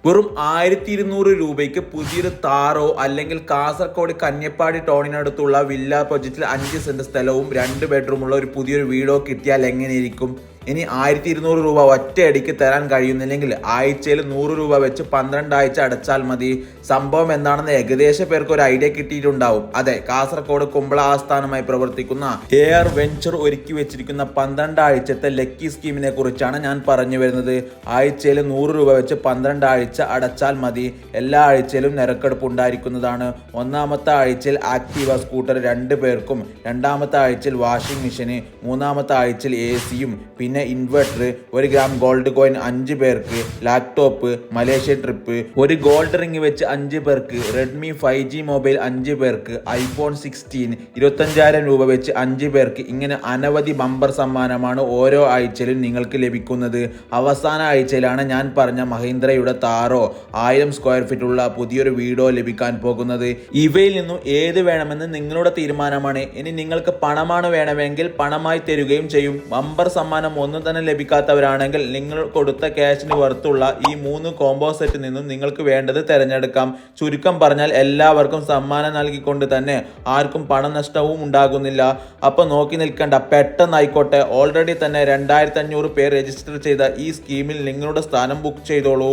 വെറും 1200 രൂപയ്ക്ക് പുതിയൊരു താറോ അല്ലെങ്കിൽ കാസർഗോഡ് കന്യപ്പാടി ടൗണിനടുത്തുള്ള വില്ല പ്രൊജക്റ്റിൽ 5 സെന്റ് സ്ഥലവും 2 ബെഡ്റൂമുള്ള ഒരു പുതിയൊരു വീടോ കിട്ടിയാൽ എങ്ങനെയിരിക്കും? ഇനി 1200 രൂപ ഒറ്റയടിക്ക് തരാൻ കഴിയുന്നില്ലെങ്കിൽ ആഴ്ചയിൽ 100 രൂപ വെച്ച് 12 ആഴ്ച അടച്ചാൽ മതി. സംഭവം എന്താണെന്ന് ഏകദേശം പേർക്ക് ഒരു ഐഡിയ കിട്ടിയിട്ടുണ്ടാവും. അതെ, കാസർഗോഡ് കുമ്പള ആസ്ഥാനമായി പ്രവർത്തിക്കുന്ന എയർ വെഞ്ചർ ഒരുക്കി വെച്ചിരിക്കുന്ന 12 ആഴ്ചത്തെ ലക്കി സ്കീമിനെ കുറിച്ചാണ് ഞാൻ പറഞ്ഞു വരുന്നത്. ആഴ്ചയിൽ 100 രൂപ വെച്ച് 12 ആഴ്ച അടച്ചാൽ മതി. എല്ലാ ആഴ്ചയിലും നറുക്കെടുപ്പ് ഉണ്ടായിരിക്കുന്നതാണ്. ഒന്നാമത്തെ ആഴ്ചയിൽ ആക്റ്റീവ സ്കൂട്ടർ 2 പേർക്കും, രണ്ടാമത്തെ ആഴ്ചയിൽ വാഷിംഗ് മെഷീന്, മൂന്നാമത്തെ ആഴ്ചയിൽ AC-യും, പിന്നെ ഇൻവെർട്ടർ, 1 ഗ്രാം ഗോൾഡ് കോയിൻ 5 പേർക്ക്, ലാപ്ടോപ്പ്, മലേഷ്യ ട്രിപ്പ്, ഒരു ഗോൾഡ് റിംഗ് വെച്ച് 5 പേർക്ക്, റെഡ്മി 5G മൊബൈൽ 5 പേർക്ക്, iPhone 16 25,000 രൂപ വെച്ച് 5 പേർക്ക്. ഇങ്ങനെ അനവധി ബമ്പർ സമ്മാനമാണ് ഓരോ ആഴ്ചയിലും നിങ്ങൾക്ക് ലഭിക്കുന്നത്. അവസാന ആഴ്ചയിലാണ് ഞാൻ പറഞ്ഞ മഹീന്ദ്രയുടെ താറോ 1000 സ്ക്വയർ ഫീറ്റ് ഉള്ള പുതിയൊരു വീടോ ലഭിക്കാൻ പോകുന്നത്. ഇവയിൽ നിന്നും ഏത് വേണമെന്ന് നിങ്ങളുടെ തീരുമാനമാണ്. ഇനി നിങ്ങൾക്ക് പണമാണ് വേണമെങ്കിൽ പണമായി തരുകയും ചെയ്യും. ബമ്പർ സമ്മാനം ഒന്നും തന്നെ ലഭിക്കാത്തവരാണെങ്കിൽ നിങ്ങൾ കൊടുത്ത ക്യാഷിന് വർത്തുള്ള ഈ 3 കോംബോ സെറ്റിൽ നിന്നും നിങ്ങൾക്ക് വേണ്ടത് തിരഞ്ഞെടുക്കാം. ചുരുക്കം പറഞ്ഞാൽ എല്ലാവർക്കും സമ്മാനം നൽകിക്കൊണ്ട് തന്നെ ആർക്കും പണനഷ്ടവും ഉണ്ടാകുന്നില്ല. അപ്പോൾ നോക്കി നിൽക്കേണ്ട, പെട്ടെന്നായിക്കോട്ടെ. ഓൾറെഡി തന്നെ 2500 പേർ രജിസ്റ്റർ ചെയ്ത ഈ സ്കീമിൽ നിങ്ങളുടെ സ്ഥാനം ബുക്ക് ചെയ്തോളൂ.